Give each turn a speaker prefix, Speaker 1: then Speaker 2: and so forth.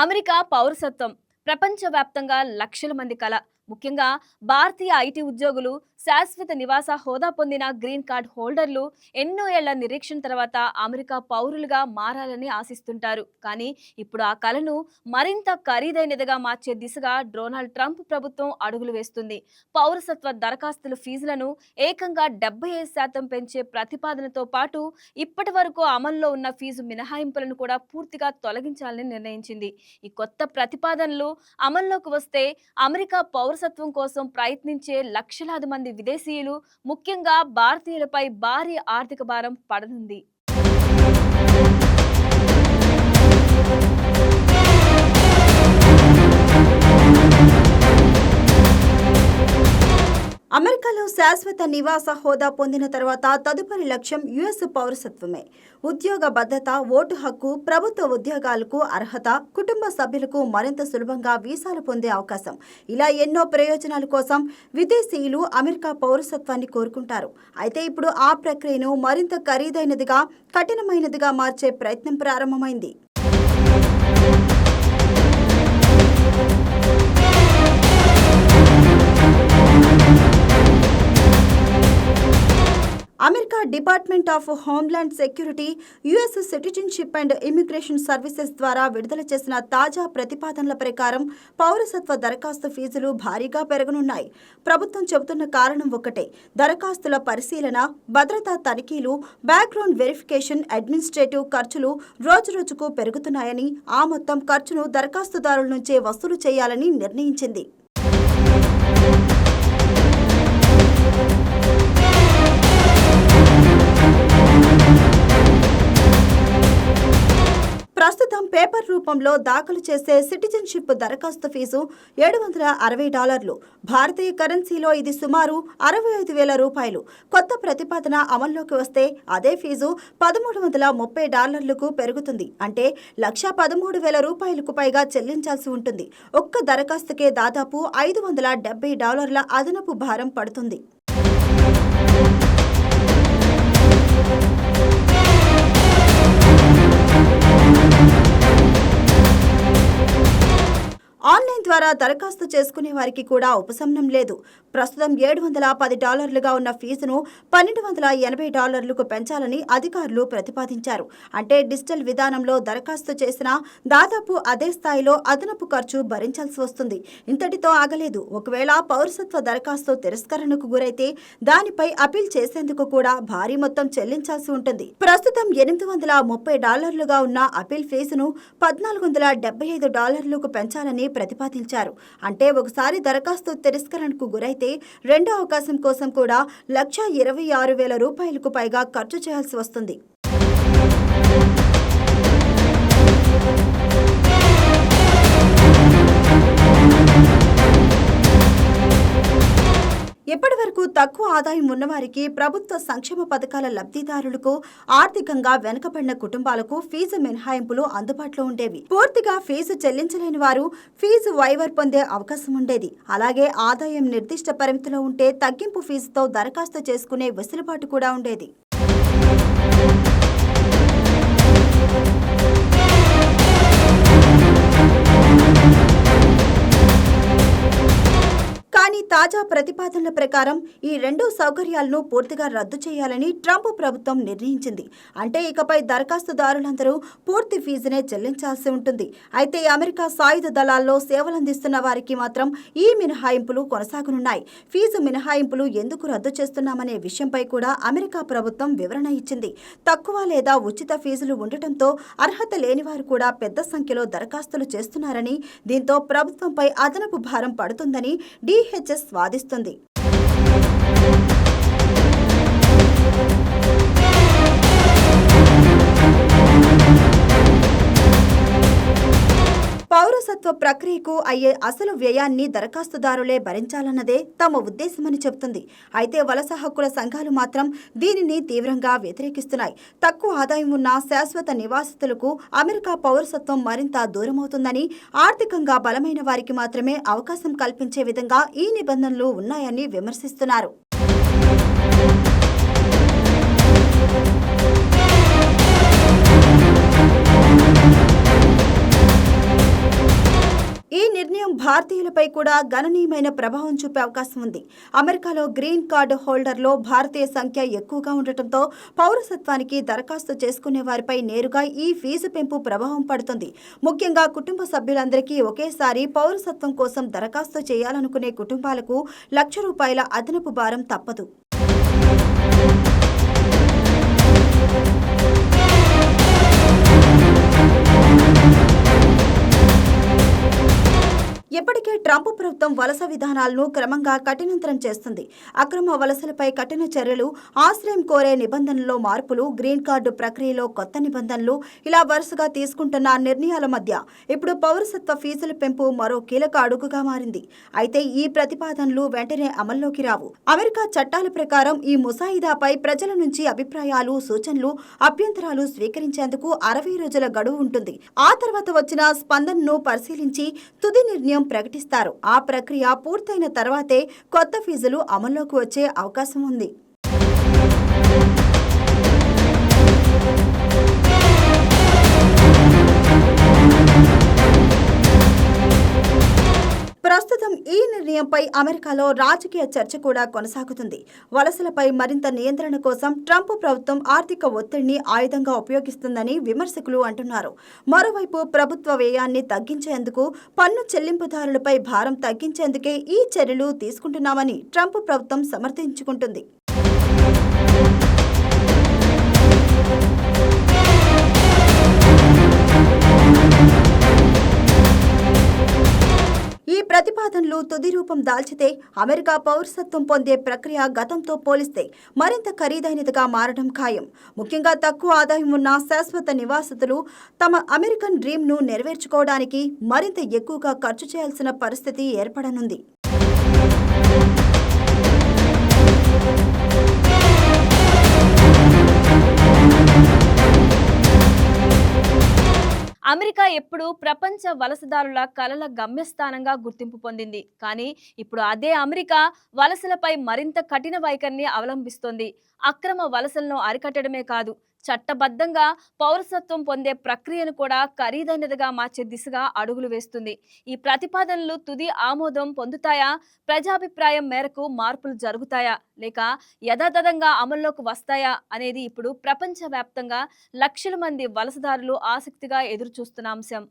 Speaker 1: America పౌరసత్వం ప్రపంచవ్యాప్తంగా లక్షల మంది కల. ముఖ్యంగా భారతీయ ఐటీ ఉద్యోగులు, శాశ్వత నివాస హోదా పొందిన గ్రీన్ కార్డ్ హోల్డర్లు ఎన్నో ఏళ్ల నిరీక్షణ తర్వాత అమెరికా పౌరులుగా మారాలని ఆశిస్తుంటారు. కానీ ఇప్పుడు ఆ కలను మరింత ఖరీదైనదిగా మార్చే దిశగా డొనాల్డ్ ట్రంప్ ప్రభుత్వం అడుగులు వేస్తుంది. పౌరసత్వ దరఖాస్తుల ఫీజులను ఏకంగా 75% పెంచే ప్రతిపాదనతో పాటు ఇప్పటి వరకు అమల్లో ఉన్న ఫీజు మినహాయింపులను కూడా పూర్తిగా తొలగించాలని నిర్ణయించింది. ఈ కొత్త ప్రతిపాదనలు అమల్లోకి వస్తే అమెరికా పౌరసత్వం కోసం ప్రయత్నించే లక్షలాది మంది విదేశీయులు, ముఖ్యంగా భారతీయులపై భారీ ఆర్థిక భారం పడనుంది.
Speaker 2: అమెరికాలో శాశ్వత నివాస హోదా పొందిన తర్వాత తదుపరి లక్ష్యం యుఎస్ పౌరసత్వమే. ఉద్యోగ భద్రత, ఓటు హక్కు, ప్రభుత్వ ఉద్యోగాలకు అర్హత, కుటుంబ సభ్యులకు మరింత సులభంగా వీసాలు పొందే అవకాశం, ఇలా ఎన్నో ప్రయోజనాల కోసం విదేశీయులు అమెరికా పౌరసత్వాన్ని కోరుకుంటారు. అయితే ఇప్పుడు ఆ ప్రక్రియను మరింత ఖరీదైనదిగా, కఠినమైనదిగా మార్చే ప్రయత్నం ప్రారంభమైంది. America department of homeland security, US citizenship and immigration services ద్వారా విడుదల చేసిన తాజా ప్రతిపాదనల ప్రకారం పౌరసత్వ దరఖాస్తు ఫీజులు భారీగా పెరగనున్నాయి. ప్రభుత్వం చెబుతున్న కారణం ఒక్కటే: దరఖాస్తుల పరిశీలన, భద్రతా తనిఖీలు, బ్యాక్గ్రౌండ్ వెరిఫికేషన్, అడ్మినిస్ట్రేటివ్ ఖర్చులు రోజురోజుకు పెరుగుతున్నాయని, ఆ మొత్తం ఖర్చును దరఖాస్తుదారుల నుంచే వసూలు చేయాలని నిర్ణయించింది. ప్రస్తుతం పేపర్ రూపంలో దాఖలు చేసే సిటిజన్షిప్ దరఖాస్తు ఫీజు $760. భారతీయ కరెన్సీలో ఇది సుమారు $65,000. కొత్త ప్రతిపాదన అమల్లోకి వస్తే అదే ఫీజు $1,330కు పెరుగుతుంది. అంటే $113,000 పైగా చెల్లించాల్సి ఉంటుంది. ఒక్క దరఖాస్తుకే దాదాపు $570 అదనపు భారం పడుతుంది. ఆన్లైన్ ద్వారా దరఖాస్తు చేసుకునే వారికి కూడా ఉపశమనం లేదు. ప్రస్తుతం $710గా ఉన్న ఫీజును $1,280కు పెంచాలని అధికారులు ప్రతిపాదించారు. అంటే డిజిటల్ విధానంలో దరఖాస్తు చేసినా దాదాపు అదే స్థాయిలో అదనపు ఖర్చు భరించాల్సి వస్తుంది. ఇంతటితో ఆగలేదు. ఒకవేళ పౌరసత్వ దరఖాస్తు తిరస్కరణకు గురైతే దానిపై అపీల్ చేసేందుకు కూడా భారీ మొత్తం చెల్లించాల్సి ఉంటుంది. ప్రస్తుతం $830గా ఉన్న అపీల్ ఫీజును $1,475కు పెంచాలని ప్రతిపాదించారు. అంటే ఒకసారి దరఖాస్తు తిరస్కరణకు గురైతే రెండో అవకాశం కోసం కూడా $126,000 పైగా ఖర్చు చేయాల్సి వస్తుంది. ఇప్పటి వరకు తక్కువ ఆదాయం ఉన్నవారికి, ప్రభుత్వ సంక్షేమ పథకాల లబ్ధిదారులకు, ఆర్థికంగా వెనుకబడిన కుటుంబాలకు ఫీజు మినహాయింపులు అందుబాటులో ఉండేవి. పూర్తిగా ఫీజు చెల్లించలేని వారు ఫీజు వైవర్ పొందే అవకాశం ఉండేది. అలాగే ఆదాయం నిర్దిష్ట పరిమితిలో ఉంటే తగ్గింపు ఫీజుతో దరఖాస్తు చేసుకునే వెసులుబాటు కూడా ఉండేది. కానీ తాజా ప్రతిపాదనల ప్రకారం ఈ రెండు సౌకర్యాలను పూర్తిగా రద్దు చేయాలని ట్రంప్ ప్రభుత్వం నిర్ణయించింది. అంటే ఇకపై దరఖాస్తుదారులందరూ పూర్తి ఫీజునే చెల్లించాల్సి ఉంటుంది. అయితే అమెరికా సాయుధ దళాల్లో సేవలందిస్తున్న వారికి మాత్రం ఈ మినహాయింపులు కొనసాగనున్నాయి. ఫీజు మినహాయింపులు ఎందుకు రద్దు చేస్తున్నామనే విషయంపై కూడా అమెరికా ప్రభుత్వం వివరణ ఇచ్చింది. తక్కువ లేదా ఉచిత ఫీజులు ఉండటంతో అర్హత లేని వారు కూడా పెద్ద సంఖ్యలో దరఖాస్తులు చేస్తున్నారని, దీంతో ప్రభుత్వంపై అదనపు భారం పడుతుందని DHS వాదిస్తుంది. పౌరసత్వ ప్రక్రియకు అయ్యే అసలు వ్యయాన్ని దరఖాస్తుదారులే భరించాలన్నదే తమ ఉద్దేశమని చెబుతుంది. అయితే వలస హక్కుల సంఘాలు మాత్రం దీనిని తీవ్రంగా వ్యతిరేకిస్తున్నాయి. తక్కువ ఆదాయం ఉన్న శాశ్వత నివాసితులకు అమెరికా పౌరసత్వం మరింత దూరమవుతుందని, ఆర్థికంగా బలమైన వారికి మాత్రమే అవకాశం కల్పించే విధంగా ఈ నిబంధనలు ఉన్నాయని విమర్శిస్తున్నారు. భారతీయులపై కూడా గణనీయమైన ప్రభావం చూపే అవకాశం ఉంది. అమెరికాలో గ్రీన్ కార్డు హోల్డర్లో భారతీయ సంఖ్య ఎక్కువగా ఉండటంతో పౌరసత్వానికి దరఖాస్తు చేసుకునే వారిపై నేరుగా ఈ ఫీజు పెంపు ప్రభావం పడుతుంది. ముఖ్యంగా కుటుంబ సభ్యులందరికీ ఒకేసారి పౌరసత్వం కోసం దరఖాస్తు చేయాలనుకునే కుటుంబాలకు ₹1,00,000 అదనపు భారం తప్పదు. ఇప్పటికే ట్రంప్ ప్రభుత్వం వలస విధానాలను క్రమంగా కఠినతరం చేస్తుంది. అక్రమ వలసలపై కఠిన చర్యలు, ఆశ్రయం కోరే నిబంధనల్లో మార్పులు, గ్రీన్ కార్డు ప్రక్రియలో కొత్త నిబంధనలు, ఇలా వరుసగా తీసుకుంటున్న నిర్ణయాల మధ్య ఇప్పుడు పౌరసత్వ ఫీజుల పెంపు మరో కీలక అడుగుగా మారింది. అయితే ఈ ప్రతిపాదనలు వెంటనే అమల్లోకి రావు. అమెరికా చట్టాల ప్రకారం ఈ ముసాయిదాపై ప్రజల నుంచి అభిప్రాయాలు, సూచనలు, అభ్యంతరాలు స్వీకరించేందుకు 60 రోజుల గడువు ఉంటుంది. ఆ తర్వాత వచ్చిన స్పందనను పరిశీలించి తుది నిర్ణయం ప్రకటిస్తారు. ఆ ప్రక్రియ పూర్తయిన తర్వాతే కొత్త ఫీజులు అమల్లోకి వచ్చే అవకాశం ఉంది. ప్రస్తుతం ఈ నిర్ణయంపై అమెరికాలో రాజకీయ చర్చ కూడా కొనసాగుతుంది. వలసలపై మరింత నియంత్రణ కోసం ట్రంప్ ప్రభుత్వం ఆర్థిక ఒత్తిడిని ఆయుధంగా ఉపయోగిస్తుందని విమర్శకులు అంటున్నారు. మరోవైపు ప్రభుత్వ వ్యయాన్ని తగ్గించేందుకు, పన్ను చెల్లింపుదారులపై భారం తగ్గించేందుకే ఈ చర్యలు తీసుకుంటున్నామని ట్రంప్ ప్రభుత్వం సమర్థించుకుంటుంది. ఈ ప్రతిపాదనలు తుది రూపం దాల్చితే అమెరికా పౌరసత్వం పొందే ప్రక్రియ గతంతో పోలిస్తే మరింత ఖరీదైనదిగా మారడం ఖాయం. ముఖ్యంగా తక్కువ ఆదాయం ఉన్న శాశ్వత నివాసితులు తమ అమెరికన్ డ్రీమ్ను నెరవేర్చుకోవడానికి మరింత ఎక్కువగా ఖర్చు చేయాల్సిన పరిస్థితి ఏర్పడనుంది.
Speaker 1: అమెరికా ఎప్పుడు ప్రపంచ వలసదారుల కలల గమ్యస్థానంగా గుర్తింపు పొందింది. కానీ ఇప్పుడు అదే అమెరికా వలసలపై మరింత కఠిన వైఖరిని అవలంబిస్తోంది. అక్రమ వలసలను అరికట్టడమే కాదు, చట్టబద్ధంగా పౌరసత్వం పొందే ప్రక్రియను కూడా ఖరీదైనదిగా మార్చే దిశగా అడుగులు వేస్తుంది. ఈ ప్రతిపాదనలు తుది ఆమోదం పొందుతాయా? ప్రజాభిప్రాయం మేరకు మార్పులు జరుగుతాయా? లేక యథాతథంగా అమల్లోకి వస్తాయా అనేది ఇప్పుడు ప్రపంచవ్యాప్తంగా లక్షల మంది వలసదారులు ఆసక్తిగా ఎదురు చూస్తున్న అంశం.